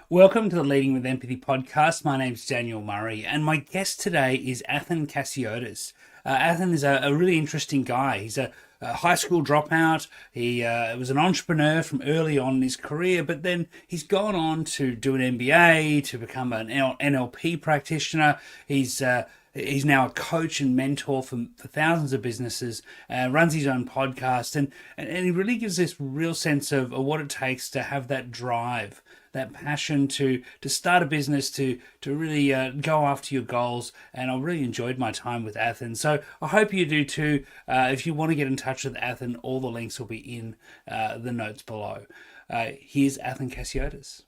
Welcome to the Leading with Empathy podcast. My name's Daniel Murray, and my guest today is Athin Cassiotis. Athin is a really interesting guy. He's a high school dropout. He was an entrepreneur from early on in his career, but then he's gone on to do an MBA, to become an NLP practitioner. He's now a coach and mentor for thousands of businesses, runs his own podcast, and he really gives this real sense of what it takes to have that drive, that passion to start a business, to really go after your goals. And I really enjoyed my time with Athin. So I hope you do too. If you want to get in touch with Athin, all the links will be in the notes below. Here's Athin Cassiotis.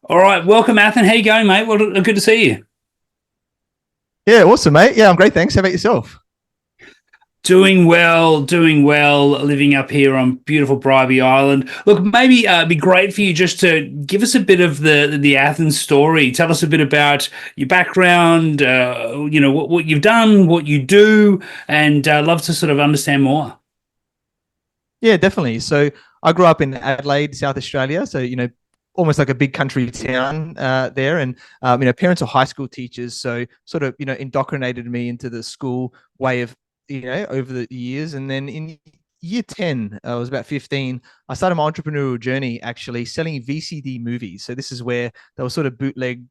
All right, welcome Athin. How you going, mate? Well, good to see you. Yeah, awesome, mate. Yeah, I'm great. Thanks. How about yourself? Doing well, living up here on beautiful Bribie Island. Look, maybe it'd be great for you just to give us a bit of the Athens story. Tell us a bit about your background, what you've done, what you do, and love to sort of understand more. Yeah, definitely. So I grew up in Adelaide, South Australia. So, almost like a big country town there. And, parents are high school teachers. So sort of, indoctrinated me into the school way of, over the years. And then in year 10, I was about 15, I started my entrepreneurial journey actually selling VCD movies. So this is where they were sort of bootleg,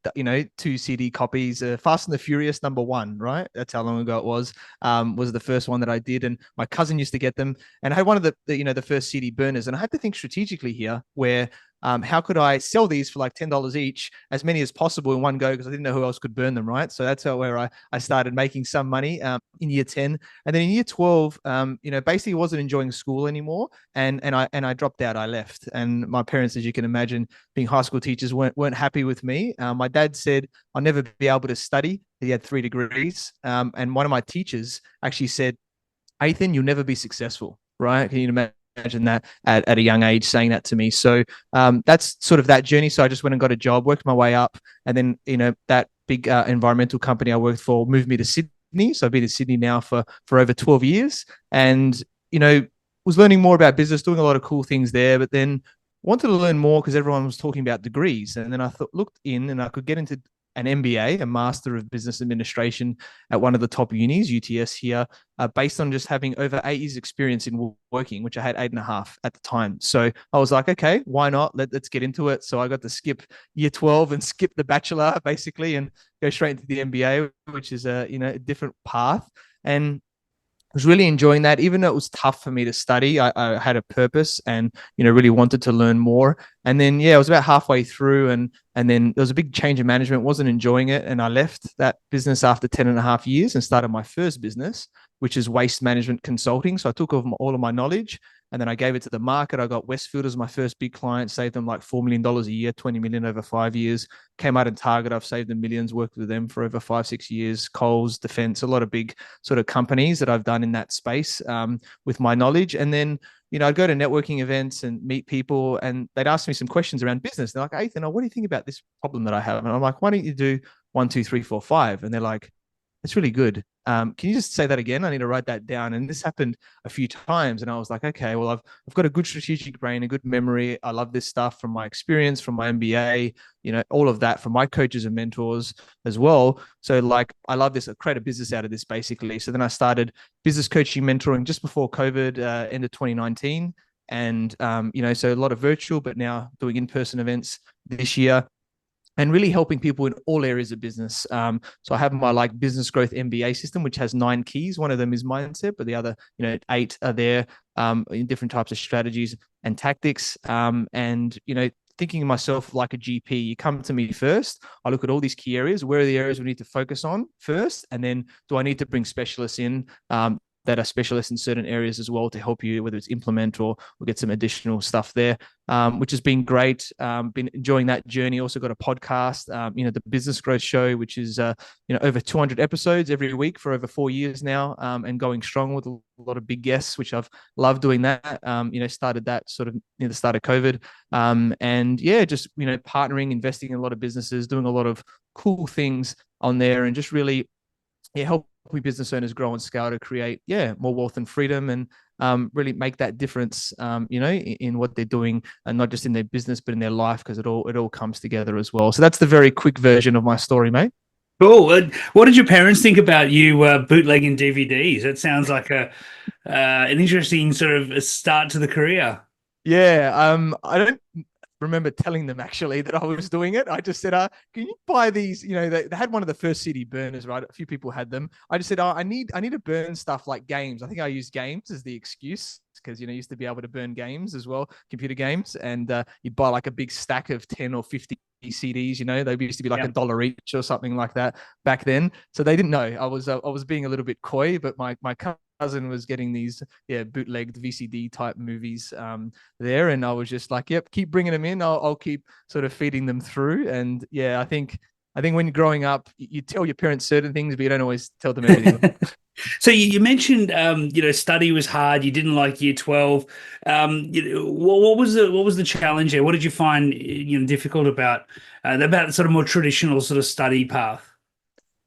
two CD copies, Fast and the Furious #1, right? That's how long ago it was the first one that I did. And my cousin used to get them. And I had one of the first CD burners. And I had to think strategically here where how could I sell these for like $10 each, as many as possible in one go, because I didn't know who else could burn them, right? So that's where I started making some money in year 10. And then in year 12, basically wasn't enjoying school anymore. And I dropped out, I left. And my parents, as you can imagine, being high school teachers, weren't happy with me. My dad said I'll never be able to study. He had 3 degrees. And one of my teachers actually said, Athin, you'll never be successful, right? Can you imagine that at a young age saying that to me? So that's sort of that journey. So I just went and got a job, worked my way up, and then that big environmental company I worked for moved me to Sydney. So I've been in Sydney now for over 12 years, and was learning more about business, doing a lot of cool things there. But then wanted to learn more because everyone was talking about degrees, and then I looked in, and I could get into an MBA, a Master of Business Administration at one of the top unis, UTS here, based on just having over 8 years experience in working, which I had 8.5 at the time. So I was like, okay, why not? Let's get into it. So I got to skip year 12 and skip the bachelor basically and go straight into the MBA, which is a different path. And was really enjoying that. Even though it was tough for me to study, I had a purpose and really wanted to learn more. And then I was about halfway through, and then there was a big change in management. Wasn't enjoying it, and I left that business after 10.5 years and started my first business, which is waste management consulting. So I took all of my knowledge, and then I gave it to the market. I got Westfield as my first big client, saved them like $4 million a year, 20 million over 5 years. Kmart and Target, I've saved them millions, worked with them for over 5-6 years. Coles, Defense, a lot of big sort of companies that I've done in that space with my knowledge. And then, I'd go to networking events and meet people, and they'd ask me some questions around business. They're like, Athin, what do you think about this problem that I have? And I'm like, why don't you do 1, 2, 3, 4, 5? And they're like, it's really good. Can you just say that again? I need to write that down. And this happened a few times. And I was like, okay, well, I've got a good strategic brain, a good memory. I love this stuff from my experience, from my MBA, all of that from my coaches and mentors as well. So like, I love this. I create a business out of this basically. So then I started business coaching, mentoring just before COVID, end of 2019. And, so a lot of virtual, but now doing in-person events this year, and really helping people in all areas of business. So I have my business growth MBA system, which has 9 keys. One of them is mindset, but the other, 8 are there in different types of strategies and tactics. Thinking of myself like a GP, you come to me first. I look at all these key areas. Where are the areas we need to focus on first? And then do I need to bring specialists in that are specialists in certain areas as well to help you, whether it's implement or get some additional stuff there, which has been great. Been enjoying that journey. Also got a podcast, the Business Growth Show, which is, over 200 episodes every week for over 4 years now, and going strong with a lot of big guests, which I've loved doing that. Started that sort of near the start of COVID. Just, partnering, investing in a lot of businesses, doing a lot of cool things on there, and just really help helping business owners grow and scale to create, more wealth and freedom, and really make that difference, in what they're doing, and not just in their business, but in their life, because it all comes together as well. So that's the very quick version of my story, mate. Cool. What did your parents think about you bootlegging DVDs? That sounds like an interesting sort of a start to the career. Yeah, I don't remember telling them actually that I was doing it. I just said, can you buy these? They had one of the first CD burners, right? A few people had them. I just said, I need to burn stuff like games. I think I used games as the excuse, because you used to be able to burn games as well, computer games, and you'd buy like a big stack of 10 or 50 CDs. They used to be like Yeah. $1 each or something like that back then. So they didn't know I was being a little bit coy, but my cousin was getting these bootlegged VCD type movies there, and I was just like, yep, keep bringing them in. I'll keep sort of feeding them through. And I think when you're growing up, you tell your parents certain things, but you don't always tell them everything. So you mentioned, study was hard. You didn't like year 12. What was the challenge there? What did you find, difficult about the sort of more traditional sort of study path?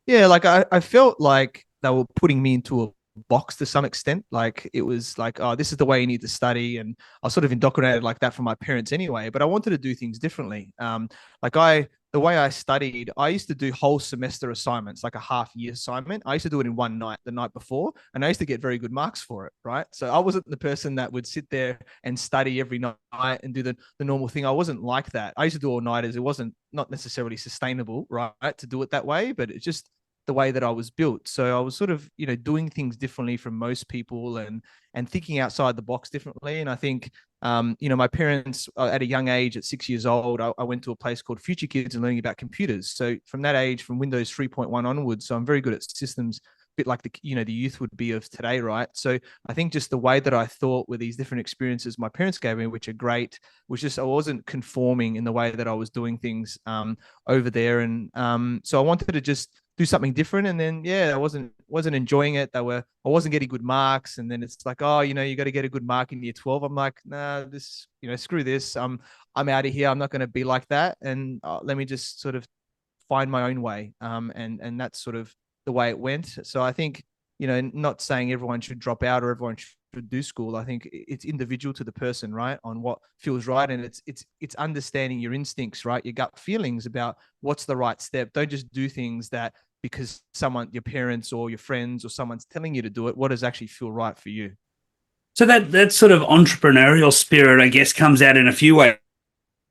Yeah, like I felt like they were putting me into a box to some extent. Like it was like, oh, this is the way you need to study. And I was sort of indoctrinated like that from my parents anyway, but I wanted to do things differently. The way I studied, I used to do whole semester assignments, like a half year assignment. I used to do it in one night, the night before, and I used to get very good marks for it, right? So I wasn't the person that would sit there and study every night and do the normal thing. I wasn't like that. I used to do all nighters. It wasn't not necessarily sustainable, right, to do it that way, but it's just the way that I was built. So I was sort of, doing things differently from most people, and thinking outside the box differently. And I think, my parents at a young age, at 6 years old, I went to a place called Future Kids and learning about computers. So from that age, from Windows 3.1 onwards, so I'm very good at systems, a bit like the youth would be of today, right? So I think just the way that I thought with these different experiences my parents gave me, which are great, was just I wasn't conforming in the way that I was doing things over there. And so I wanted to just do something different. And then I wasn't enjoying it. I wasn't getting good marks. And then it's like, oh, you got to get a good mark in year 12. I'm like, nah, this, screw this. I'm out of here. I'm not going to be like that. And let me just sort of find my own way. And that's sort of the way it went. So I think, not saying everyone should drop out or everyone should do school. I think it's individual to the person, right, on what feels right. And it's understanding your instincts, right, your gut feelings about what's the right step. Don't just do things that because your parents or your friends or someone's telling you to do it. What does actually feel right for you? So that sort of entrepreneurial spirit, I guess, comes out in a few ways.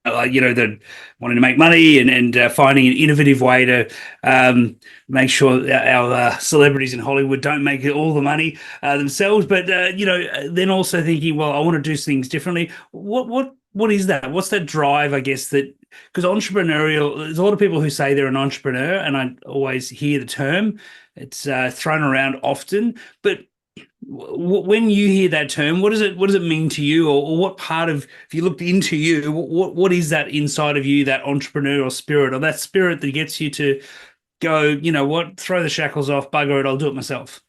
The wanting to make money and finding an innovative way to make sure our celebrities in Hollywood don't make all the money themselves, but then also thinking, well, I want to do things differently. What is that? What's that drive? I guess that because entrepreneurial, there's a lot of people who say they're an entrepreneur, and I always hear the term. It's thrown around often, but when you hear that term, what does it mean to you, or what part of, if you looked into you, what is that inside of you, that entrepreneurial spirit, or that spirit that gets you to go, throw the shackles off, bugger it, I'll do it myself?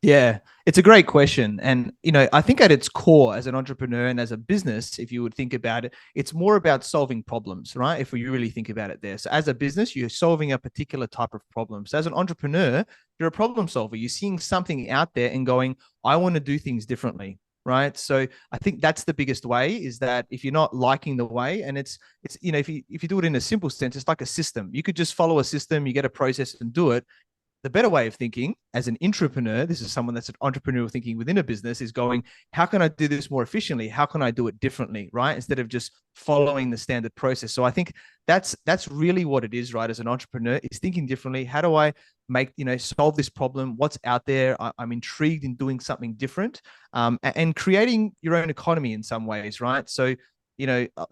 Yeah, it's a great question. And, I think at its core, as an entrepreneur and as a business, if you would think about it, it's more about solving problems, right? If we really think about it there. So as a business, you're solving a particular type of problem. So as an entrepreneur, you're a problem solver. You're seeing something out there and going, I want to do things differently. Right. So I think that's the biggest way, is that if you're not liking the way, and it's, if you do it in a simple sense, it's like a system. You could just follow a system, you get a process and do it. The better way of thinking as an entrepreneur, this is someone that's an entrepreneurial thinking within a business, is going, how can I do this more efficiently? How can I do it differently? Right. Instead of just following the standard process. So I think that's really what it is, right? As an entrepreneur, is thinking differently. How do I solve this problem? What's out there? I'm intrigued in doing something different, and creating your own economy in some ways, right? So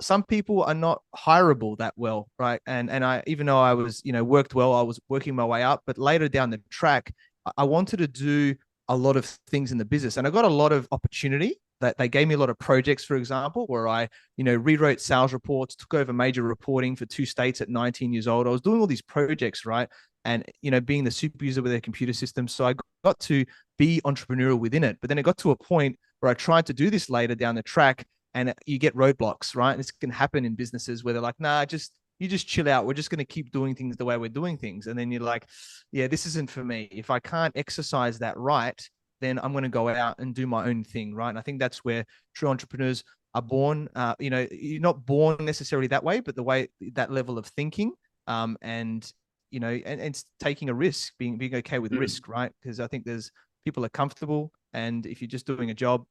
some people are not hireable that well, right? And I, even though I was, worked well, I was working my way up, but later down the track, I wanted to do a lot of things in the business, and I got a lot of opportunity. That they gave me a lot of projects, for example, where I, rewrote sales reports, took over major reporting for 2 states at 19 years old. I was doing all these projects, right? And, being the super user with their computer system. So I got to be entrepreneurial within it. But then it got to a point where I tried to do this later down the track, and you get roadblocks, right? And this can happen in businesses where they're like, nah, just you just chill out. We're just going to keep doing things the way we're doing things. And then you're like, yeah, this isn't for me. If I can't exercise that right, then I'm going to go out and do my own thing. Right. And I think that's where true entrepreneurs are born. You're not born necessarily that way, but the way, that level of thinking, and and it's taking a risk, being okay with risk, right? Because I think there's people are comfortable, and if you're just doing a job,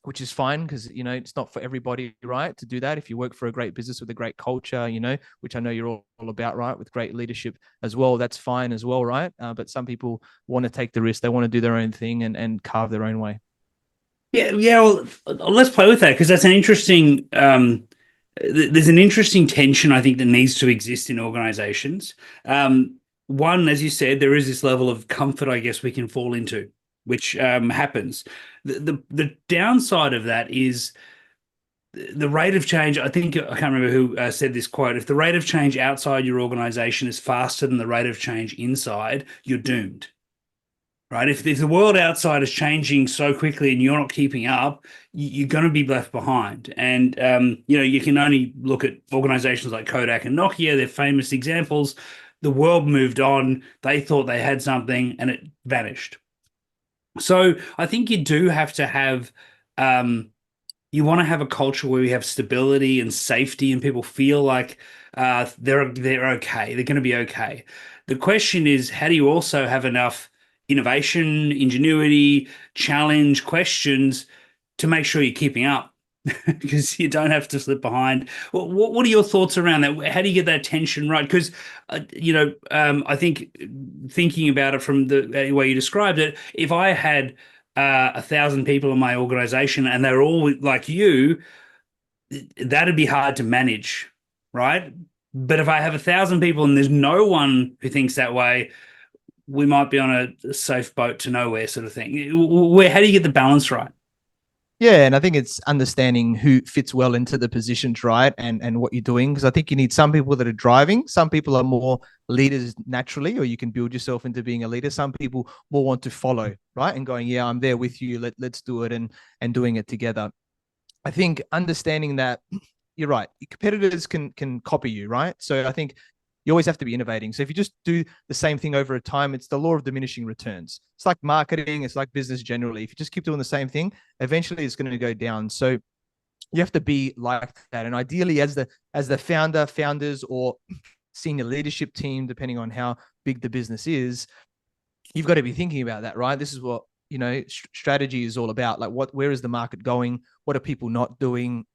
which is fine, because it's not for everybody, right, to do that. If you work for a great business with a great culture, which I know you're all about, right, with great leadership as well, that's fine as well, right? But some people want to take the risk. They want to do their own thing and carve their own way. Yeah, yeah. Well, let's play with that because that's an interesting. There's an interesting tension I think that needs to exist in organizations. One, as you said, there is this level of comfort I guess we can fall into, which happens. The downside of that is the rate of change. I think I can't remember who said this quote. If the rate of change outside your organization is faster than the rate of change inside, you're doomed. Right? If the world outside is changing so quickly and you're not keeping up, you're going to be left behind. And you can only look at organizations like Kodak and Nokia. They're famous examples. The world moved on. They thought they had something and it vanished. So I think you do have to have, you want to have a culture where we have stability and safety and people feel like they're okay. They're going to be okay. The question is, how do you also have enough innovation, ingenuity, challenge, questions to make sure you're keeping up? Because you don't have to slip behind. What are your thoughts around that? How do you get that tension right? Because, I think thinking about it from the way you described it, if I had 1,000 people in my organization and they're all like you, that'd be hard to manage, right? But if I have 1,000 people and there's no one who thinks that way, we might be on a safe boat to nowhere sort of thing. How do you get the balance right? Yeah, and I think it's understanding who fits well into the positions, right? And what you're doing. Because I think you need some people that are driving. Some people are more leaders naturally, or you can build yourself into being a leader. Some people more want to follow, right? And going, yeah, I'm there with you. Let's do it, and doing it together. I think understanding that you're right. Competitors can copy you, right? So I think you always have to be innovating. So if you just do the same thing over a time, it's the law of diminishing returns. It's like marketing, it's like business generally. If you just keep doing the same thing, eventually it's going to go down. So you have to be like that. And ideally, as the founders, or senior leadership team, depending on how big the business is, you've got to be thinking about that, right? This is what strategy is all about. Like, where is the market going? What are people not doing?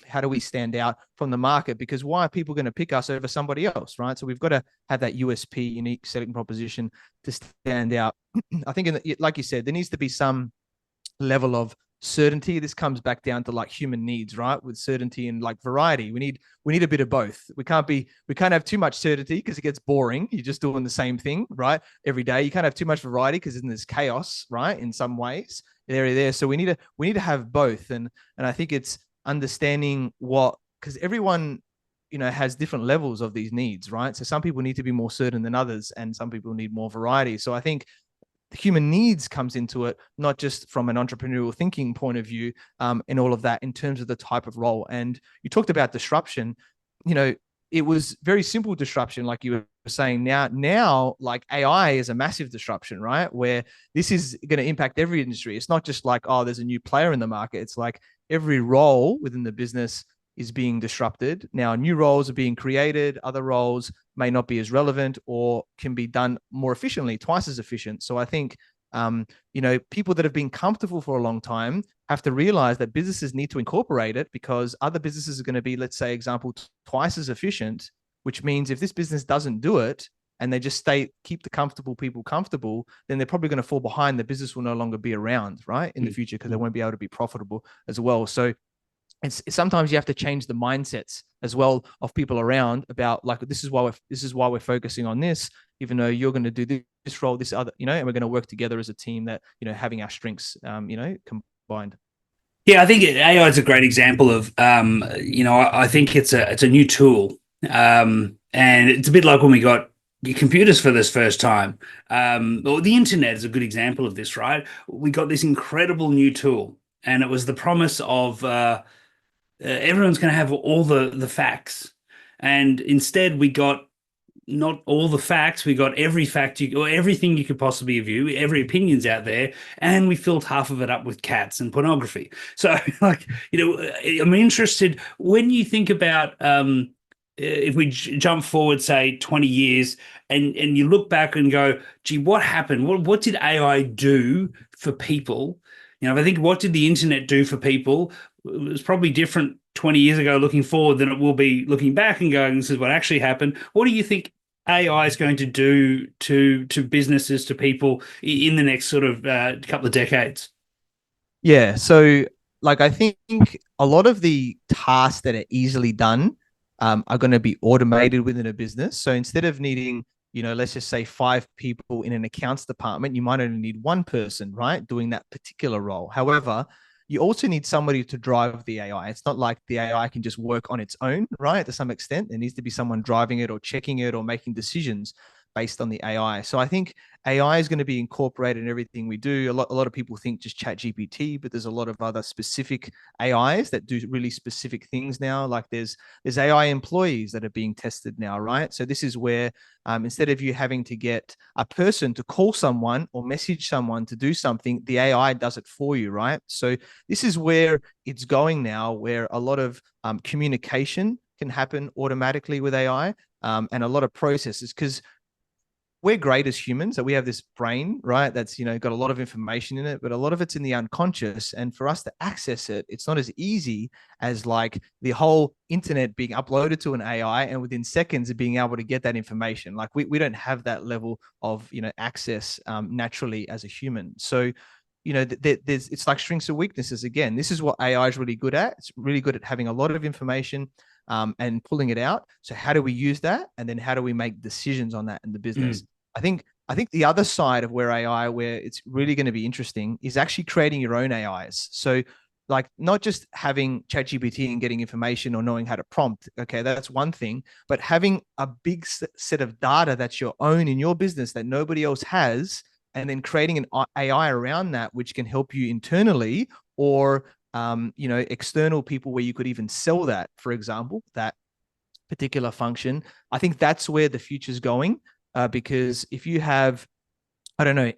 How do we stand out from the market? Because why are people going to pick us over somebody else, right? So we've got to have that USP, unique selling proposition, to stand out. I think, like you said, there needs to be some level of certainty. This comes back down to like human needs, right? With certainty and like variety, we need a bit of both. We can't have too much certainty because it gets boring. You're just doing the same thing, right, every day. You can't have too much variety because then there's chaos, right? In some ways, there. So we need to have both, and I think it's understanding because everyone has different levels of these needs, right? So some people need to be more certain than others, and some people need more variety. So I think the human needs comes into it, not just from an entrepreneurial thinking point of view, and all of that in terms of the type of role. And you talked about disruption. It was very simple disruption, like you were saying. Now like AI is a massive disruption, right? Where this is going to impact every industry. It's not just like, oh, there's a new player in the market. It's like every role within the business is being disrupted. Now, new roles are being created. Other roles may not be as relevant or can be done more efficiently, twice as efficient. So I think, people that have been comfortable for a long time have to realize that businesses need to incorporate it, because other businesses are going to be, let's say, example, twice as efficient, which means if this business doesn't do it and they just keep the comfortable people comfortable, then they're probably going to fall behind. The business will no longer be around, right, in the future, because they won't be able to be profitable as well. So sometimes you have to change the mindsets as well of people around about, like, this is why we're focusing on this, even though you're going to do this role, this other, and we're going to work together as a team, that, having our strengths, combined. Yeah, I think AI is a great example of, I think it's a new tool, and it's a bit like when we got computers for this first time, or the internet is a good example of this, right? We got this incredible new tool, and it was the promise of everyone's going to have all the facts. And instead, we got not all the facts. We got every fact or everything you could possibly view, every opinion's out there, and we filled half of it up with cats and pornography. So, like, I'm interested when you think about if we jump forward, say 20 years, and you look back and go, gee, what happened? What did AI do for people? If I think what did the internet do for people, it was probably different 20 years ago looking forward than it will be looking back and going, this is what actually happened. What do you think AI is going to do to businesses, to people in the next sort of couple of decades? Yeah. So, like, I think a lot of the tasks that are easily done are going to be automated within a business. So instead of needing, let's just say 5 people in an accounts department, you might only need one person, right, doing that particular role. However, you also need somebody to drive the AI. It's not like the AI can just work on its own, right? To some extent, there needs to be someone driving it or checking it or making decisions based on the AI. So I think AI is going to be incorporated in everything we do. A lot of people think just chat GPT, but there's a lot of other specific AIs that do really specific things now. Like there's AI employees that are being tested now, right? So this is where instead of you having to get a person to call someone or message someone to do something, the AI does it for you, right? So this is where it's going now, where a lot of communication can happen automatically with AI, and a lot of processes, because we're great as humans, that we have this brain, right? That's, got a lot of information in it, but a lot of it's in the unconscious. And for us to access it, it's not as easy as like the whole internet being uploaded to an AI and within seconds of being able to get that information. Like we don't have that level of, access naturally as a human. So, it's like strengths and weaknesses. Again, this is what AI is really good at. It's really good at having a lot of information and pulling it out. So how do we use that? And then how do we make decisions on that in the business? Mm. I think the other side of where it's really going to be interesting is actually creating your own AIs. So like not just having ChatGPT and getting information or knowing how to prompt. Okay, that's one thing, but having a big set of data that's your own in your business that nobody else has, and then creating an AI around that, which can help you internally or external people where you could even sell that, for example, that particular function. I think that's where the future's going, because if you have, I don't know,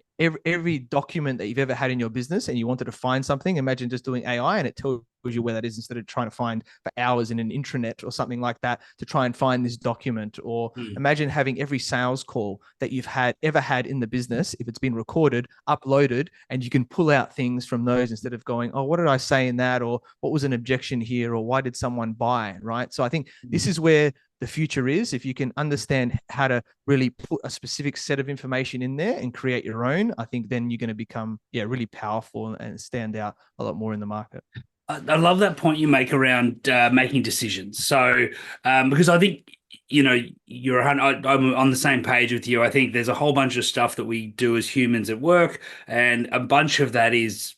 every document that you've ever had in your business and you wanted to find something, imagine just doing AI and it tells you where that is instead of trying to find for hours in an intranet or something like that to try and find this document. Or imagine having every sales call that you've ever had in the business, if it's been recorded, uploaded, and you can pull out things from those instead of going, oh, what did I say in that? Or what was an objection here? Or why did someone buy? Right. So I think this is where the future is. If you can understand how to really put a specific set of information in there and create your own, I think then you're going to become really powerful and stand out a lot more in the market. I love that point you make around making decisions. So, because I think, I'm on the same page with you. I think there's a whole bunch of stuff that we do as humans at work, and a bunch of that is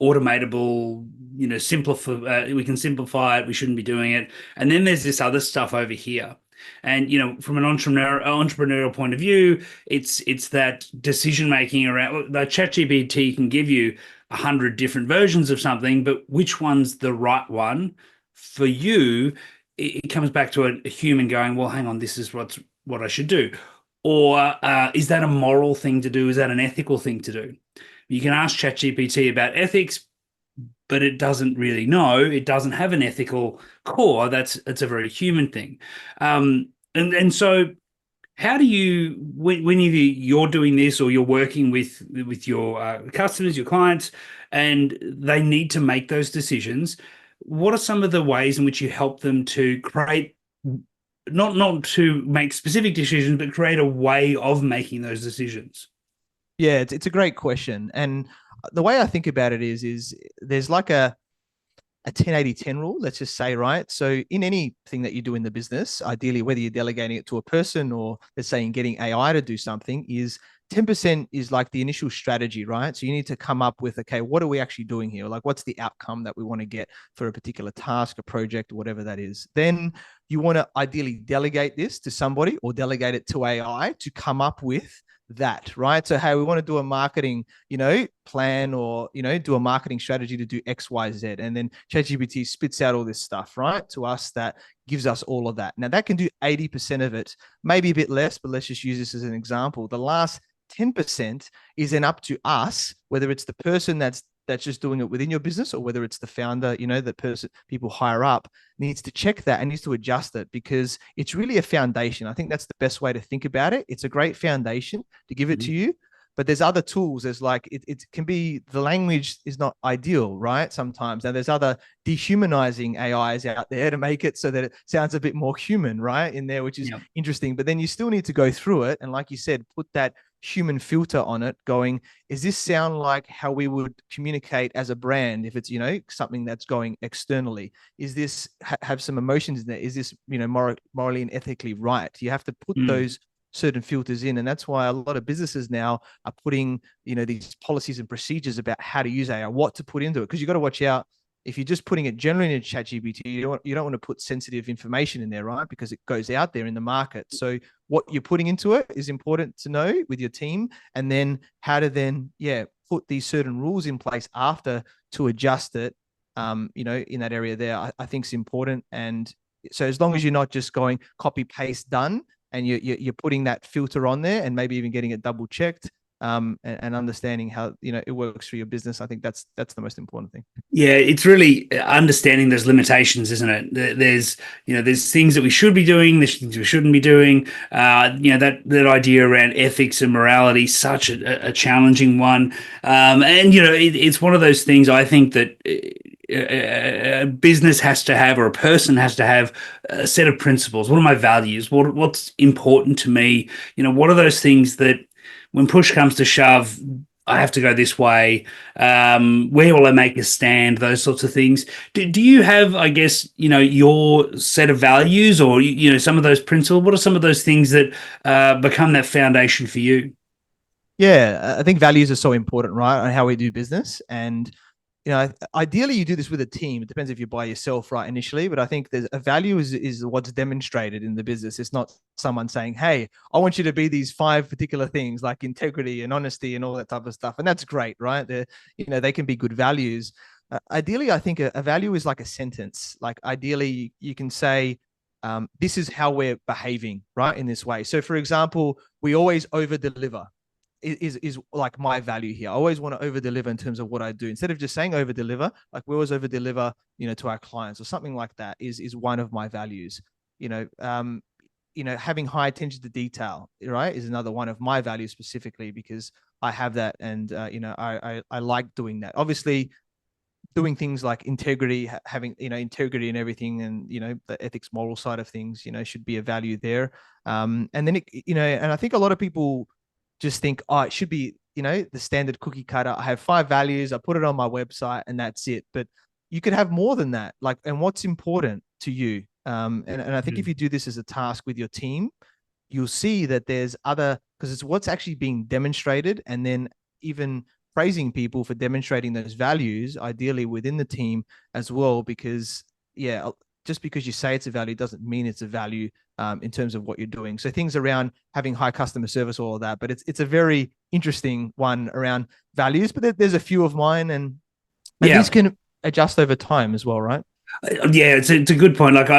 automatable, simplify, we can simplify it. We shouldn't be doing it. And then there's this other stuff over here. And, from an entrepreneurial point of view, it's that decision making around the ChatGPT can give you 100 different versions of something, but which one's the right one for you? It comes back to a human going, well, hang on, this is what I should do. Or is that a moral thing to do? Is that an ethical thing to do? You can ask ChatGPT about ethics, but it doesn't really know. It doesn't have an ethical core. It's a very human thing. And so how do you, when you're doing this or you're working with your customers, your clients, and they need to make those decisions, what are some of the ways in which you help them to create, not to make specific decisions, but create a way of making those decisions? Yeah, it's a great question. And the way I think about it is there's like a 10-80-10 rule, let's just say, right? So in anything that you do in the business, ideally, whether you're delegating it to a person or let's say in getting AI to do something, is 10% is like the initial strategy, right? So you need to come up with, okay, what are we actually doing here? Like, what's the outcome that we want to get for a particular task, a project, whatever that is. Then you want to ideally delegate this to somebody or delegate it to AI to come up with that, right? So, hey, we want to do a marketing, plan, or, do a marketing strategy to do X, Y, Z. And then ChatGPT spits out all this stuff, right, to us that gives us all of that. Now, that can do 80% of it, maybe a bit less, but let's just use this as an example. The last 10% is then up to us, whether it's the person that's just doing it within your business, or whether it's the founder, the person people hire up needs to check that and needs to adjust it, because it's really a foundation. I think that's the best way to think about it. It's a great foundation to give it to you. But there's other tools. There's like, it can be, the language is not ideal, right? Sometimes. Now there's other dehumanizing AIs out there to make it so that it sounds a bit more human, right? In there, which is interesting. But then you still need to go through it. And like you said, put that human filter on it, going, is this sound like how we would communicate as a brand if it's, something that's going externally? Is this have some emotions in there? Is this, morally and ethically right? You have to put those certain filters in. And that's why a lot of businesses now are putting, these policies and procedures about how to use AI, what to put into it. Because you got to watch out. If you're just putting it generally in ChatGPT, you don't want to put sensitive information in there, right? Because it goes out there in the market. So what you're putting into it is important to know with your team, and then how to then, put these certain rules in place after to adjust it, in that area there, I think is important. And so as long as you're not just going copy paste done, and you're putting that filter on there, and maybe even getting it double checked, and understanding how it works for your business, I think that's the most important thing. Yeah, it's really understanding those limitations, isn't it? There's things that we should be doing, there's things we shouldn't be doing. That idea around ethics and morality, such a challenging one. It's one of those things I think that a business has to have, or a person has to have, a set of principles. What are my values? What's important to me? What are those things that, when push comes to shove, I have to go this way? Where will I make a stand? Those sorts of things. Do you have, I guess, your set of values, or, some of those principles? What are some of those things that become that foundation for you? Yeah, I think values are so important, right, on how we do business. And ideally you do this with a team. It depends if you're by yourself, right, initially. But I think there's a value is what's demonstrated in the business. It's not someone saying, hey, I want you to be these 5 particular things, like integrity and honesty and all that type of stuff. And that's great, right? They can be good values. Ideally, I think a value is like a sentence. Like ideally you can say, this is how we're behaving, right, in this way. So for example, we always over deliver. Is like my value here. I always want to over deliver in terms of what I do. Instead of just saying over deliver, like we always over deliver, to our clients, or something like that is one of my values. Having high attention to detail, right, is another one of my values specifically, because I have that. And, I like doing that. Obviously, doing things like integrity, having, integrity and everything, and, the ethics, moral side of things, should be a value there. And then, and I think a lot of people just think, oh, it should be, the standard cookie cutter. I have 5 values, I put it on my website, and that's it. But you could have more than that. Like, and what's important to you? And I think if you do this as a task with your team, you'll see that there's other, because it's what's actually being demonstrated, and then even praising people for demonstrating those values, ideally within the team as well. Because just because you say it's a value doesn't mean it's a value, in terms of what you're doing. So things around having high customer service, all of that. But it's a very interesting one around values. But there's a few of mine, and these can adjust over time as well, right? Yeah, it's a good point. Like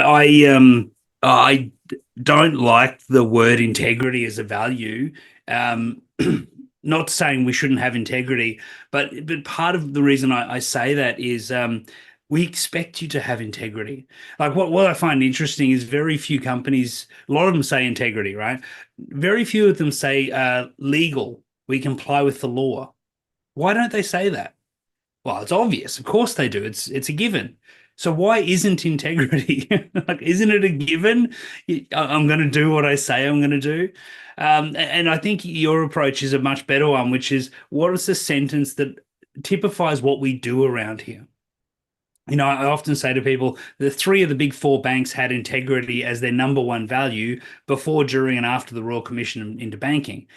I don't like the word integrity as a value. Not saying we shouldn't have integrity, but part of the reason I say that is, we expect you to have integrity. Like what I find interesting is very few companies, a lot of them say integrity, right? Very few of them say legal. We comply with the law. Why don't they say that? Well, it's obvious. Of course they do. It's a given. So why isn't integrity? Like, isn't it a given? I'm going to do what I say I'm going to do. And I think your approach is a much better one, which is, what is the sentence that typifies what we do around here? I often say to people, the 3 of the big 4 banks had integrity as their number one value before, during, and after the Royal Commission into banking.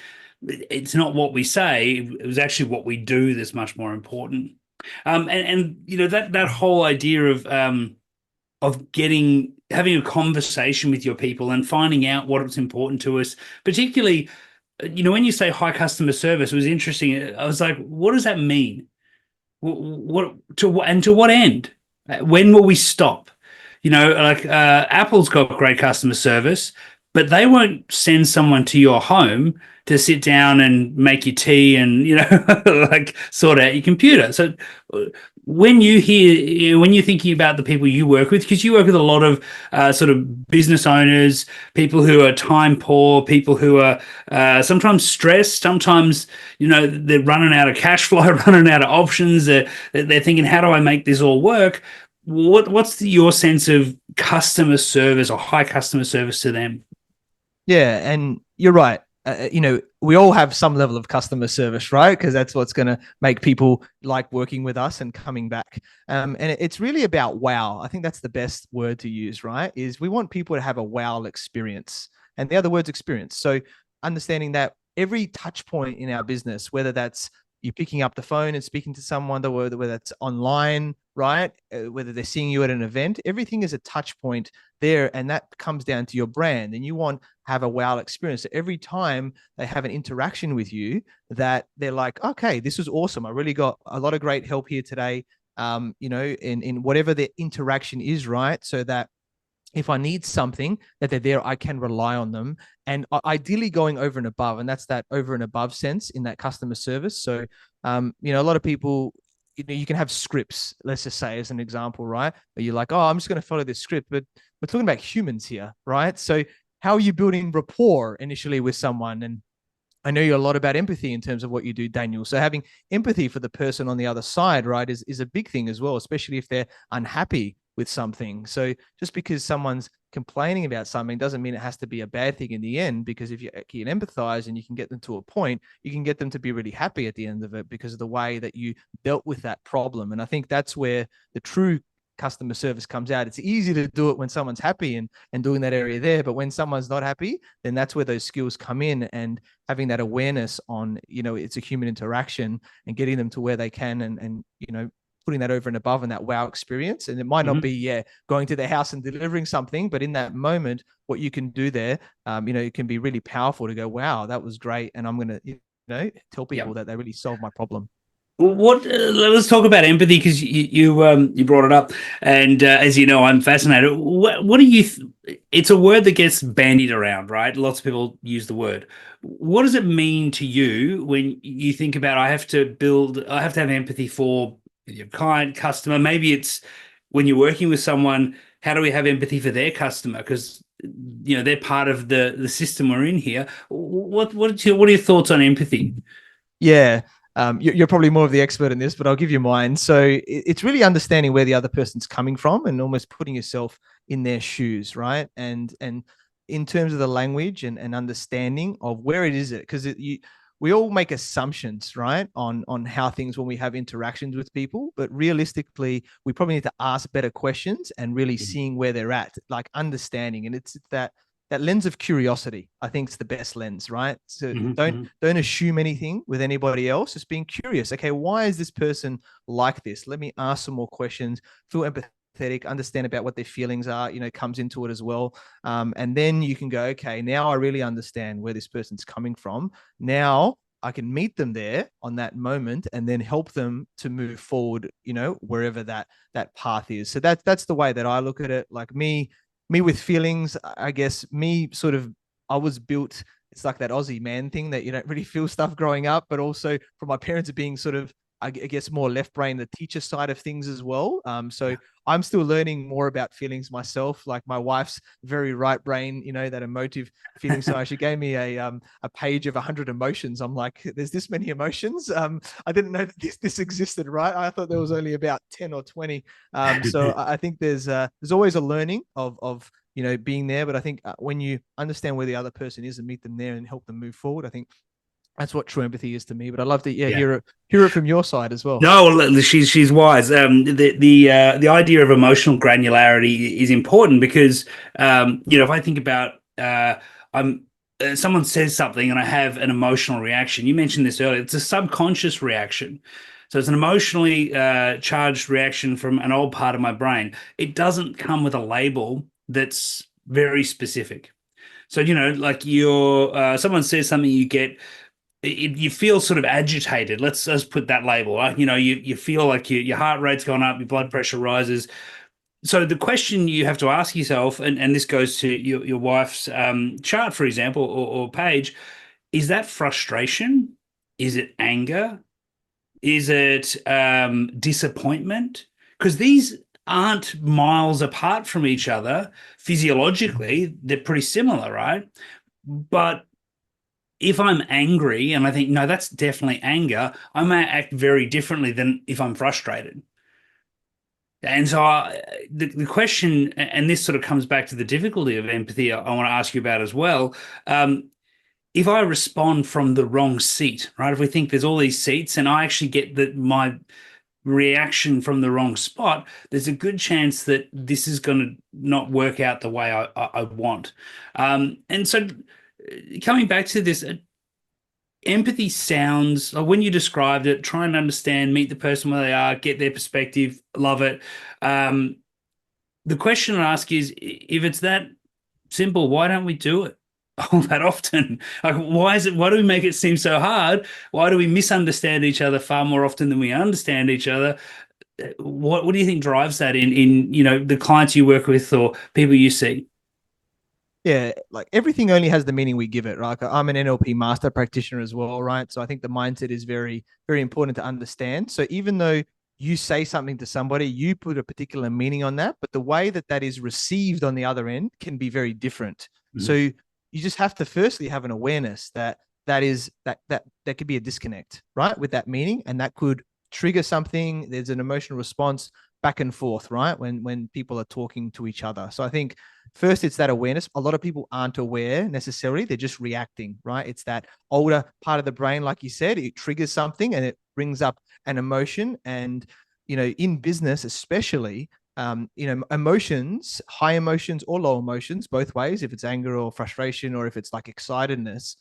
It's not what we say; it was actually what we do that's much more important. That whole idea of having a conversation with your people and finding out what is important to us, particularly when you say high customer service, it was interesting. I was like, what does that mean? To what end? When will we stop? Like Apple's got great customer service, but they won't send someone to your home to sit down and make you tea and like sort out your computer. So when you're thinking about the people you work with, because you work with a lot of sort of business owners, people who are time poor, people who are sometimes stressed, sometimes they're running out of cash flow, running out of options. They're thinking, how do I make this all work? What's your sense of customer service or high customer service to them? Yeah, and you're right. We all have some level of customer service, right? Because that's what's going to make people like working with us and coming back. And it's really about wow. I think that's the best word to use, right? Is we want people to have a wow experience. And the other word's experience. So understanding that every touch point in our business, whether that's you picking up the phone and speaking to someone, whether that's online, right? Whether they're seeing you at an event, everything is a touch point there. And that comes down to your brand. And you want have a wow experience. So every time they have an interaction with you, that they're like, okay, this was awesome. I really got a lot of great help here today. In whatever their interaction is, right? So that if I need something, that they're there, I can rely on them. And ideally going over and above, and that's that over and above sense in that customer service. So, a lot of people, you can have scripts, let's just say as an example, right? Where you're like, oh, I'm just going to follow this script, but we're talking about humans here, right? So how are you building rapport initially with someone? And I know you're a lot about empathy in terms of what you do, Daniel. So having empathy for the person on the other side, right, is a big thing as well, especially if they're unhappy with something. So just because someone's complaining about something doesn't mean it has to be a bad thing in the end, because if you can empathize and you can get them to a point, you can get them to be really happy at the end of it because of the way that you dealt with that problem. And I think that's where the true customer service comes out. It's easy to do it when someone's happy and doing that area there, but when someone's not happy, then that's where those skills come in, and having that awareness on, it's a human interaction and getting them to where they can and putting that over and above and that wow experience. And it might not be, going to their house and delivering something, but in that moment, what you can do there, it can be really powerful to go, wow, that was great. And I'm going to, tell people that they really solved my problem. Let's talk about empathy, because you brought it up, and as you know, I'm fascinated. What do you? It's a word that gets bandied around, right? Lots of people use the word. What does it mean to you when you think about I have to have empathy for your client, customer? Maybe it's when you're working with someone. How do we have empathy for their customer? Because they're part of the system we're in here. What are your thoughts on empathy? Yeah. You're probably more of the expert in this, but I'll give you mine. So it's really understanding where the other person's coming from and almost putting yourself in their shoes, right? And in terms of the language and understanding of where it is, because we all make assumptions, right, on how things when we have interactions with people, but realistically, we probably need to ask better questions and really seeing where they're at, like understanding. And it's that lens of curiosity, I think, is the best lens, right? So don't assume anything with anybody else. Just being curious. Okay, why is this person like this? Let me ask some more questions. Feel empathetic. Understand about what their feelings are. Comes into it as well. And then you can go, okay, now I really understand where this person's coming from. Now I can meet them there on that moment and then help them to move forward. Wherever that path is. So that's the way that I look at it. Like me with feelings, I guess I was built, it's like that Aussie man thing that you don't really feel stuff growing up, but also from my parents being sort of, I guess, more left brain, the teacher side of things as well. So I'm still learning more about feelings myself. Like my wife's very right brain, that emotive feeling. So she gave me a page of 100 emotions. I'm like, there's this many emotions. I didn't know that this existed, right? I thought there was only about 10 or 20. So I think there's always a learning of being there. But I think when you understand where the other person is and meet them there and help them move forward, I think that's what true empathy is to me. But I'd love to hear it from your side as well. No, well, she's wise. The idea of emotional granularity is important because if I think about I'm someone says something and I have an emotional reaction. You mentioned this earlier. It's a subconscious reaction. So it's an emotionally charged reaction from an old part of my brain. It doesn't come with a label that's very specific. So, like someone says something, you feel sort of agitated. Let's put that label. Right? You feel like your heart rate's gone up, your blood pressure rises. So the question you have to ask yourself, and this goes to your wife's chart, for example, or page, is that frustration? Is it anger? Is it disappointment? Because these aren't miles apart from each other physiologically. They're pretty similar, right? But if I'm angry and I think, no, that's definitely anger, I may act very differently than if I'm frustrated. And so the question, and this sort of comes back to the difficulty of empathy, I want to ask you about as well. If I respond from the wrong seat, right? If we think there's all these seats and I actually get my reaction from the wrong spot, there's a good chance that this is going to not work out the way I want. And so coming back to this, empathy sounds like when you described it, try and understand, meet the person where they are, get their perspective, love it. The question I ask is, if it's that simple, why don't we do it all that often? Like, why do we make it seem so hard? Why do we misunderstand each other far more often than we understand each other? What do you think drives that in the clients you work with or people you see? Yeah, like everything only has the meaning we give it, right? I'm an NLP Master Practitioner as well, right? So I think the mindset is very, very important to understand. So even though you say something to somebody, you put a particular meaning on that, but the way that that is received on the other end can be very different. So Mhm. you just have to firstly have an awareness that that could be a disconnect, right, with that meaning, and that could trigger something. There's an emotional response back and forth, right, when people are talking to each other. So I think first it's that awareness. A lot of people aren't aware necessarily, they're just reacting, right? It's that older part of the brain, like you said, it triggers something and it brings up an emotion. And in business especially, emotions, high emotions or low emotions, both ways, if it's anger or frustration or if it's like excitedness,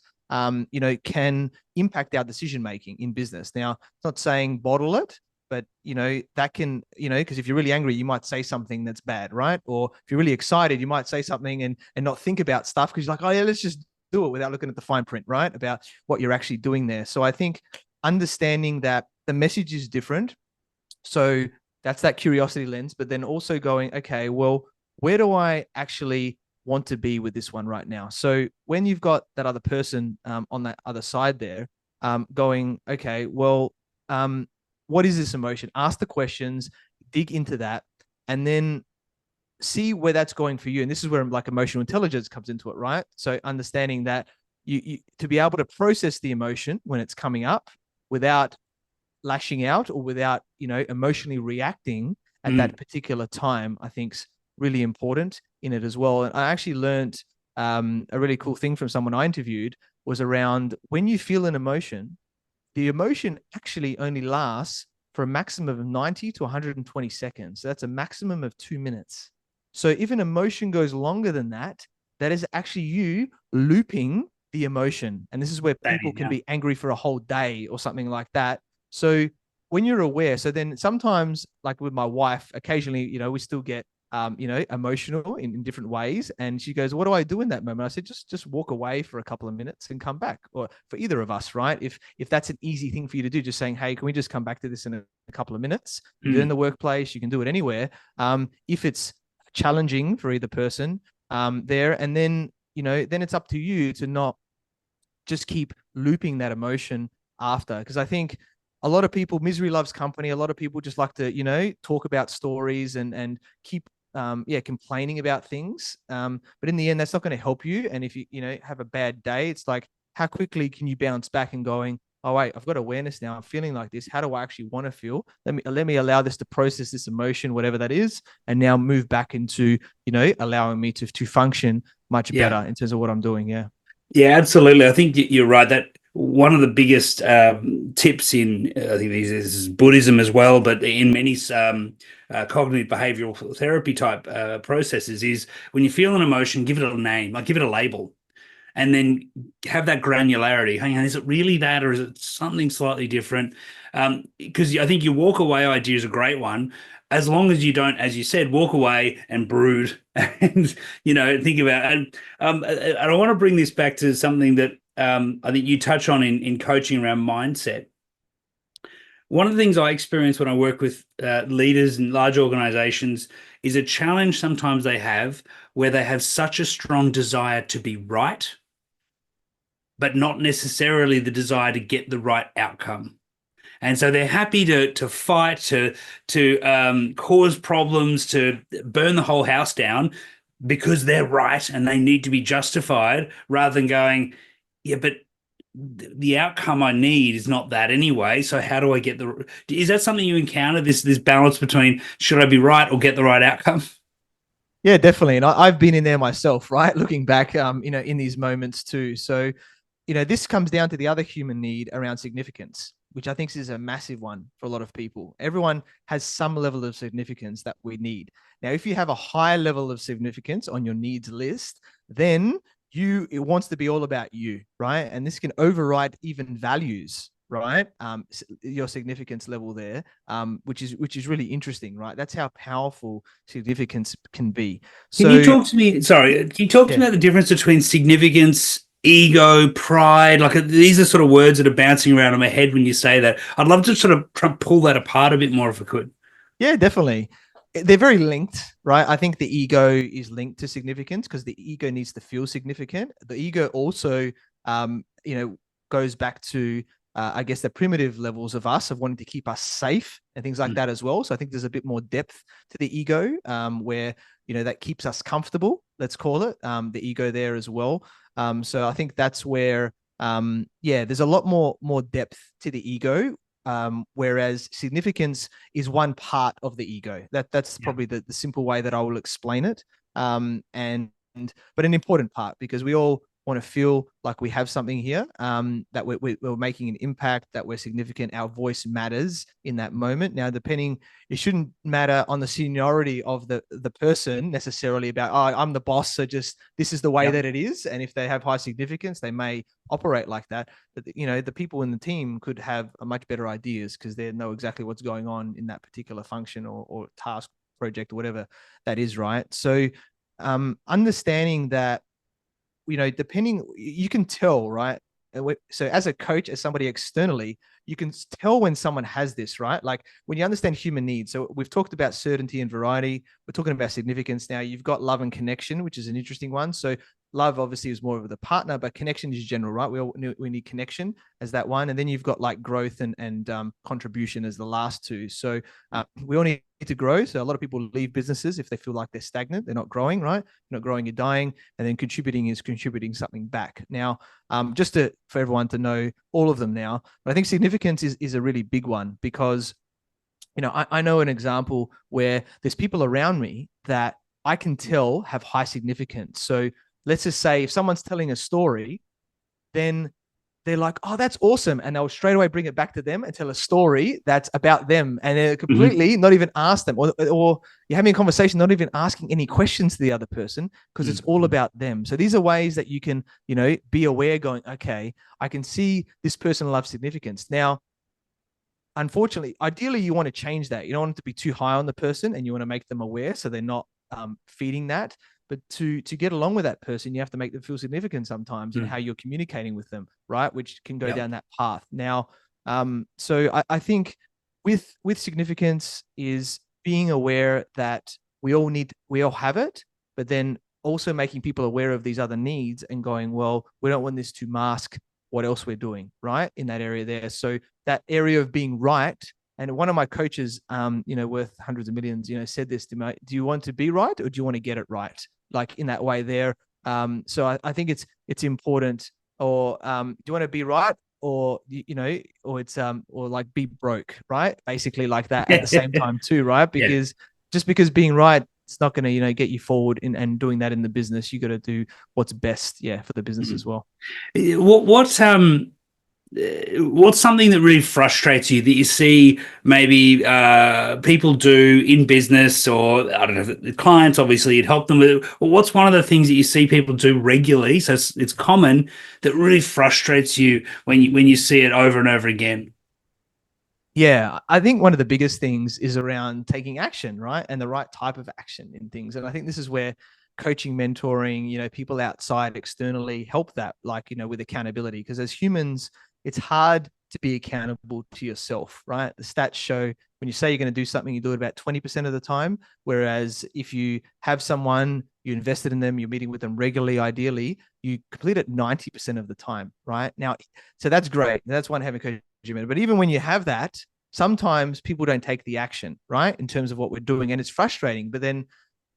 can impact our decision making in business. Now, it's not saying bottle it, but that can, because if you're really angry, you might say something that's bad, right? Or if you're really excited, you might say something and not think about stuff because you're like, oh yeah, let's just do it without looking at the fine print, right? About what you're actually doing there. So I think understanding that the message is different. So that's that curiosity lens, but then also going, okay, well, where do I actually want to be with this one right now? So when you've got that other person on that other side there, going, okay, well, what is this emotion? Ask the questions, dig into that, and then see where that's going for you. And this is where like emotional intelligence comes into it, right? So understanding that you to be able to process the emotion when it's coming up without lashing out or without emotionally reacting at Mm. that particular time, I think's really important in it as well. And I actually learned a really cool thing from someone I interviewed was around when you feel an emotion, the emotion actually only lasts for a maximum of 90 to 120 seconds. So that's a maximum of 2 minutes. So if an emotion goes longer than that, that is actually you looping the emotion. And this is where people can Yeah. be angry for a whole day or something like that. So when you're aware, so then sometimes, like with my wife, occasionally, we still get emotional in different ways. And she goes, what do I do in that moment? I said, just walk away for a couple of minutes and come back. Or for either of us, right? If that's an easy thing for you to do, just saying, hey, can we just come back to this in a couple of minutes? You can do it in Mm. the workplace, you can do it anywhere. If it's challenging for either person, there, and then it's up to you to not just keep looping that emotion after. Because I think a lot of people, misery loves company. A lot of people just like to, talk about stories and keep complaining about things. But in the end, that's not going to help you. And if you, have a bad day, it's like, how quickly can you bounce back and going, oh wait, I've got awareness now. I'm feeling like this. How do I actually want to feel? Let me allow this to process this emotion, whatever that is, and now move back into, allowing me to function much Yeah. better in terms of what I'm doing. Yeah. Yeah, absolutely. I think you're right that one of the biggest tips in, I think this is Buddhism as well, but in many cognitive behavioral therapy type processes is when you feel an emotion, give it a name, like give it a label, and then have that granularity. Hang on, is it really that, or is it something slightly different? Because I think your walk away idea is a great one. as long as you don't, as you said, walk away and brood and, think about it. And I want to bring this back to something that I think you touch on in coaching around mindset. One of the things I experience when I work with leaders in large organizations is a challenge sometimes they have where they have such a strong desire to be right, but not necessarily the desire to get the right outcome. And so they're happy to fight, to cause problems, to burn the whole house down because they're right and they need to be justified, rather than going, yeah, but the outcome I need is not that anyway. So how do I get is that something you encounter, this balance between should I be right or get the right outcome? Yeah, definitely. And I've been in there myself, right? Looking back, in these moments too. So, this comes down to the other human need around significance, which I think is a massive one for a lot of people. Everyone has some level of significance that we need. Now, if you have a high level of significance on your needs list, then it wants to be all about you, right? And this can override even values, right? Your significance level there, which is really interesting, right? That's how powerful significance can be. Can you talk to me? Sorry, can you talk to me about the difference between significance, ego, pride? Like, these are sort of words that are bouncing around in my head when you say that. I'd love to sort of try and pull that apart a bit more if I could. Yeah, definitely. They're very linked, right? I think the ego is linked to significance because the ego needs to feel significant. The ego also, goes back to, I guess, the primitive levels of us of wanting to keep us safe and things like that as well. So I think there's a bit more depth to the ego, where, that keeps us comfortable, let's call it, the ego there as well. So I think that's where, there's a lot more depth to the ego. Whereas significance is one part of the ego. That's probably the simple way that I will explain it. But an important part, because we all want to feel like we have something here, that we're making an impact, that we're significant, our voice matters in that moment. Now, it shouldn't matter on the seniority of the person necessarily about, oh, I'm the boss, so just this is the way that it is. And if they have high significance, they may operate like that. But the people in the team could have a much better ideas because they know exactly what's going on in that particular function or task, project, or whatever that is, right? So understanding that, you can tell, right? So as a coach, as somebody externally, you can tell when someone has this, right? Like when you understand human needs. So we've talked about certainty and variety. We're talking about significance now. You've got love and connection, which is an interesting one. So love obviously is more of the partner, but connection is general, right? We need connection as that one. And then you've got like growth and contribution as the last two. So we all need to grow. So a lot of people leave businesses if they feel like they're stagnant, they're not growing, right? You're not growing, you're dying. And then contributing is contributing something back. Now, just for everyone to know all of them now, but I think significance is a really big one because, I know an example where there's people around me that I can tell have high significance. So let's just say if someone's telling a story, then they're like, oh, that's awesome. And they'll straight away bring it back to them and tell a story that's about them. And they're completely not even ask them, or you're having a conversation, not even asking any questions to the other person because it's all about them. So these are ways that you can, be aware going, okay, I can see this person loves significance. Now, unfortunately, ideally, you want to change that. You don't want it to be too high on the person and you want to make them aware so they're not feeding that. But to get along with that person, you have to make them feel significant sometimes in how you're communicating with them, right? Which can go down that path. Now, so I think with significance is being aware that we all have it, but then also making people aware of these other needs and going, well, we don't want this to mask what else we're doing, right? In that area there. So that area of being right. And one of my coaches, worth hundreds of millions, said this to me: do you want to be right or do you want to get it right? Like in that way there. So I think it's important. Or do you want to be right or or like be broke, right? Basically like that at the same time too, right? Because just because being right, it's not going to, get you forward and doing that in the business. You got to do what's best, for the business as well. What's something that really frustrates you that you see maybe people do in business, or I don't know, the clients obviously you'd help them with, or what's one of the things that you see people do regularly, so it's common, that really frustrates you when you see it over and over again? Yeah, I think one of the biggest things is around taking action, right? And the right type of action in things. And I think this is where coaching, mentoring, people outside externally help that, like, with accountability. Because as humans, it's hard to be accountable to yourself, right? The stats show when you say you're going to do something, you do it about 20% of the time. Whereas if you have someone, you invested in them, you're meeting with them regularly, ideally, you complete it 90% of the time, right? Now, so that's great. That's one having coaching. But even when you have that, sometimes people don't take the action, right? In terms of what we're doing. And it's frustrating. But then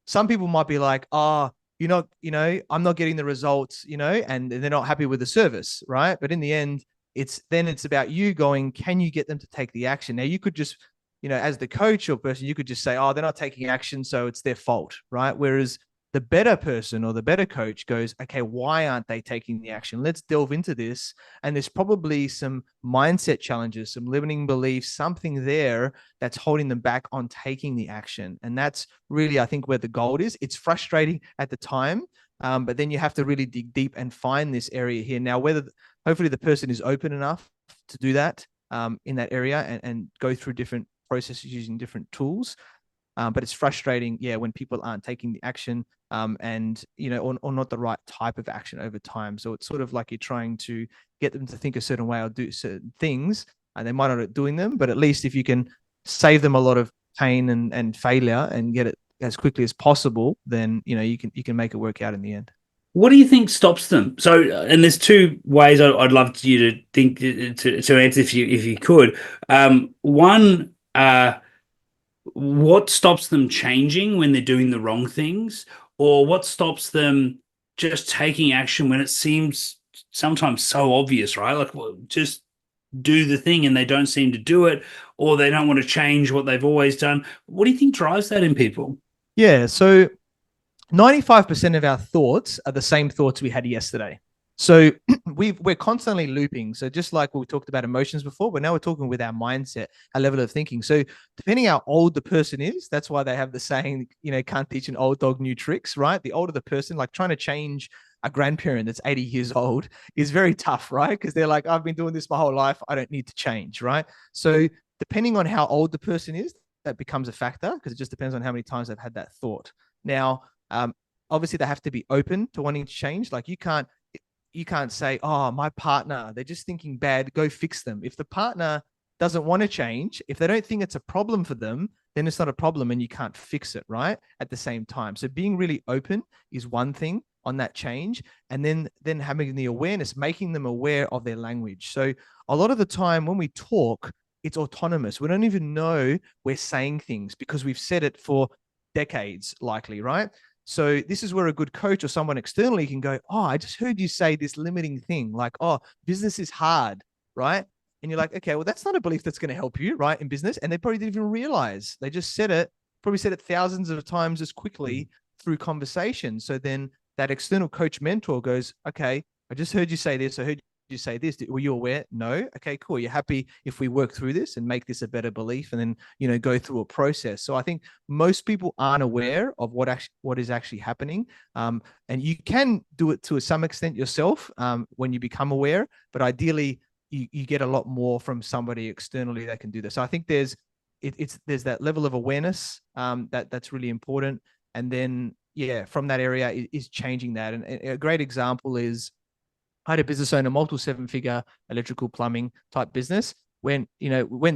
some people might be like, oh, I'm not getting the results, and they're not happy with the service, right? But in the end, it's about you going, can you get them to take the action? Now you could just, as the coach or person, you could just say, oh, they're not taking action, so it's their fault, right? Whereas the better person or the better coach goes, okay, why aren't they taking the action? Let's delve into this. And there's probably some mindset challenges, some limiting beliefs, something there that's holding them back on taking the action. And that's really, I think, where the gold is. It's frustrating at the time, but then you have to really dig deep and find this area here. Now, hopefully the person is open enough to do that in that area and go through different processes using different tools. But it's frustrating, yeah, when people aren't taking the action and, or not the right type of action over time. So it's sort of like you're trying to get them to think a certain way or do certain things, and they might not be doing them, but at least if you can save them a lot of pain and failure and get it as quickly as possible, then, you can make it work out in the end. What do you think stops them? So, and there's two ways I'd love you to think to answer if you could. One, what stops them changing when they're doing the wrong things, or what stops them just taking action when it seems sometimes so obvious, right? Like, well, just do the thing and they don't seem to do it, or they don't want to change what they've always done. What do you think drives that in people? Yeah. So 95% of our thoughts are the same thoughts we had yesterday. So we're constantly looping. So just like we talked about emotions before, but now we're talking with our mindset, our level of thinking. So depending how old the person is, that's why they have the saying, can't teach an old dog new tricks, right? The older the person, like trying to change a grandparent that's 80 years old is very tough, right? Because they're like, I've been doing this my whole life. I don't need to change, right? So depending on how old the person is, that becomes a factor because it just depends on how many times they've had that thought. Now, obviously they have to be open to wanting to change. Like you can't say, oh, my partner, they're just thinking bad, go fix them. If the partner doesn't want to change, if they don't think it's a problem for them, then it's not a problem and you can't fix it, right? At the same time. So being really open is one thing on that change. And then having the awareness, making them aware of their language. So a lot of the time when we talk, it's autonomous. We don't even know we're saying things because we've said it for decades, likely, right? So this is where a good coach or someone externally can go, oh, I just heard you say this limiting thing, like, oh, business is hard, right? And you're like, okay, well, that's not a belief that's going to help you, right, in business. And they probably didn't even realize they just said it, probably said it thousands of times as quickly through conversation. So then that external coach mentor goes, okay, I just heard you say this. I heard you say this. Were you aware? No. Okay, cool. You're happy if we work through this and make this a better belief and then, go through a process. So I think most people aren't aware of what is actually happening. And you can do it to some extent yourself when you become aware, but ideally you get a lot more from somebody externally that can do this. So I think there's that level of awareness that's really important. And then, yeah, from that area is changing that. And a great example is I had a business owner, multiple seven-figure electrical plumbing type business. Went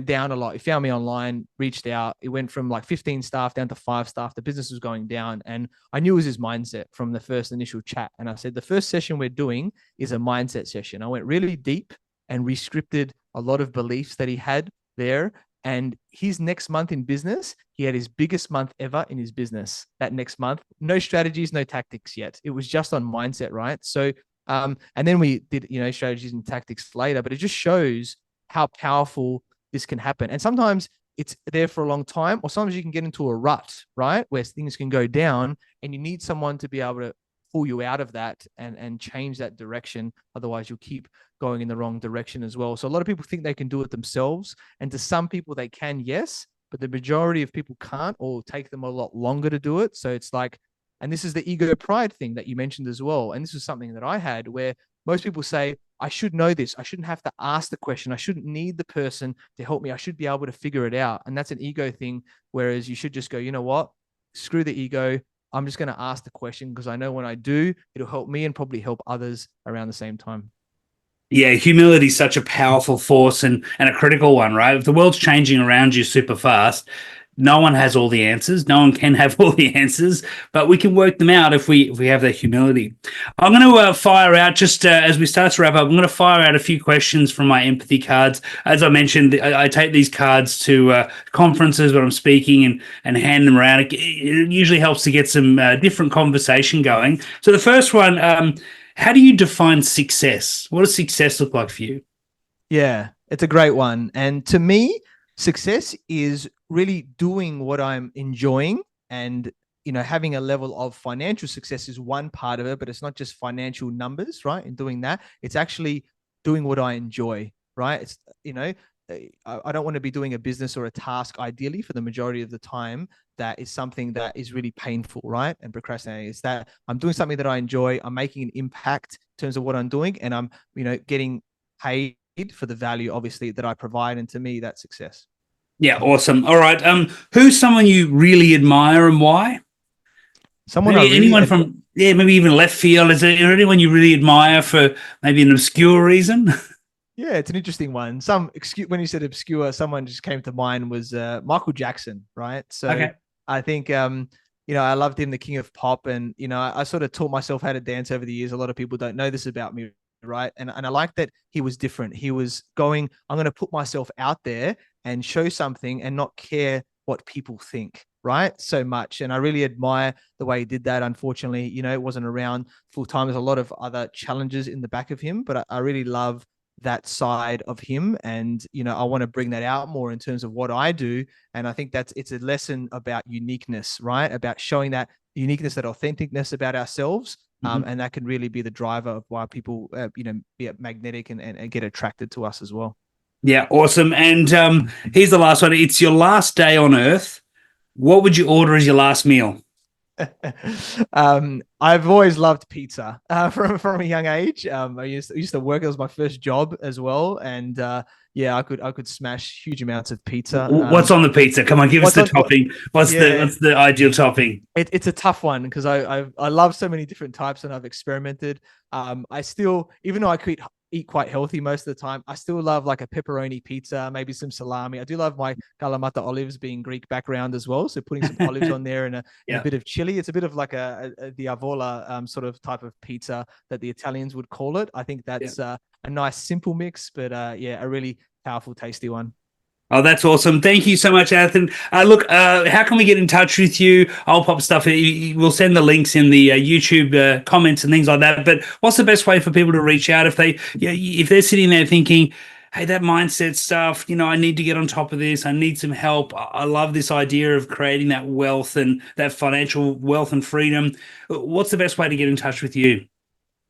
down a lot. He found me online, reached out. It went from like 15 staff down to 5 staff. The business was going down. And I knew it was his mindset from the first initial chat. And I said, the first session we're doing is a mindset session. I went really deep and rescripted a lot of beliefs that he had there. And his next month in business, he had his biggest month ever in his business that next month. No strategies, no tactics yet. It was just on mindset, right? So and then we did, strategies and tactics later, but it just shows how powerful this can happen. And sometimes it's there for a long time, or sometimes you can get into a rut, right? Where things can go down and you need someone to be able to pull you out of that and change that direction. Otherwise you'll keep going in the wrong direction as well. So a lot of people think they can do it themselves. And to some people they can, yes, but the majority of people can't, or take them a lot longer to do it. So it's like, and this is the ego pride thing that you mentioned as well. And this is something that I had where most people say, I should know this. I shouldn't have to ask the question. I shouldn't need the person to help me. I should be able to figure it out. And that's an ego thing. Whereas you should just go, you know what? Screw the ego. I'm just going to ask the question because I know when I do, it'll help me and probably help others around the same time. Yeah, humility is such a powerful force and a critical one, right? If the world's changing around you super fast, no one has all the answers. No one can have all the answers, but we can work them out if we have that humility. I'm going to fire out just as we start to wrap up. I'm going to fire out a few questions from my empathy cards. As I mentioned, I take these cards to conferences when I'm speaking and hand them around. It usually helps to get some different conversation going. So the first one, how do you define success? What does success look like for you? Yeah, it's a great one. And to me, success is really doing what I'm enjoying, and having a level of financial success is one part of it, but it's not just financial numbers, right? In doing that, it's actually doing what I enjoy, right? It's I don't want to be doing a business or a task ideally for the majority of the time that is something that is really painful, right? And procrastinating. It's that I'm doing something that I enjoy, I'm making an impact in terms of what I'm doing, and I'm getting paid for the value obviously that I provide, and to me that's success. Yeah, awesome. All right. Who's someone you really admire and why? Someone Maybe I really anyone from maybe even left field. Is there anyone you really admire for maybe an obscure reason? Yeah, it's an interesting one. When you said obscure, someone just came to mind was Michael Jackson, right? So Okay. I think I loved him, the king of pop, and I sort of taught myself how to dance over the years. A lot of people don't know this about me, right? And I like that he was different. He was going, I'm going to put myself out there and show something and not care what people think, right? So much. And I really admire the way he did that. Unfortunately, it wasn't around full time. There's a lot of other challenges in the back of him, but I really love that side of him. And, I want to bring that out more in terms of what I do. And I think it's a lesson about uniqueness, right? About showing that uniqueness, that authenticness about ourselves. And that can really be the driver of why people, be magnetic and get attracted to us as well. Yeah, awesome. And here's the last one. It's your last day on Earth. What would you order as your last meal? I've always loved pizza from a young age. I used to work. It was my first job as well, and I could smash huge amounts of pizza. What's on the pizza? Come on, give us the topping. What's the ideal topping? It's a tough one because I love so many different types and I've experimented. I still, even though I could eat quite healthy most of the time, I still love like a pepperoni pizza, maybe some salami. I do love my Kalamata olives, being Greek background as well. So putting some olives on there and a bit of chili. It's a bit of like a diavola sort of type of pizza that the Italians would call it. I think that's a nice simple mix, but a really powerful, tasty one. Oh, that's awesome. Thank you so much, Athin. Look, how can we get in touch with you? I'll pop stuff. We'll send the links in the YouTube comments and things like that. But what's the best way for people to reach out if they're sitting there thinking, hey, that mindset stuff, I need to get on top of this. I need some help. I love this idea of creating that wealth and that financial wealth and freedom. What's the best way to get in touch with you?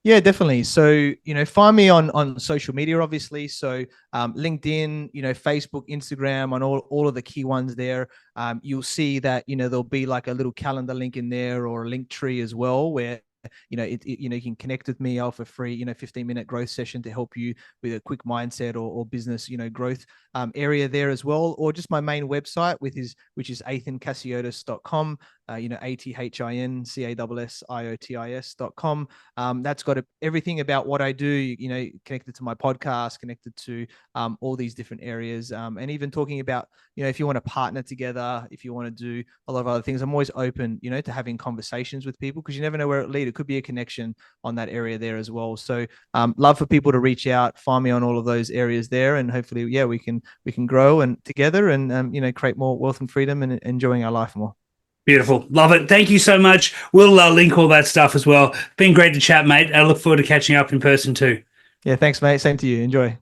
Yeah, definitely. So, find me on social media, obviously. So, LinkedIn, Facebook, Instagram, on all of the key ones there. You'll see that, there'll be like a little calendar link in there or a link tree as well, where you can connect with me. I offer free 15-minute growth session to help you with a quick mindset or business growth area there as well, or just my main website which is athincassiotis.com. ATHINCASSIOTIS.com. That's got everything about what I do, connected to my podcast, connected to all these different areas, and even talking about, if you want to partner together, if you want to do a lot of other things. I'm always open, to having conversations with people, because you never know where it leads. It could be a connection on that area there as well. So love for people to reach out, find me on all of those areas there, and hopefully, we can grow and together and create more wealth and freedom and enjoying our life more. Beautiful. Love it. Thank you so much. We'll link all that stuff as well. Been great to chat, mate. I look forward to catching up in person too. Yeah, thanks, mate. Same to you. Enjoy.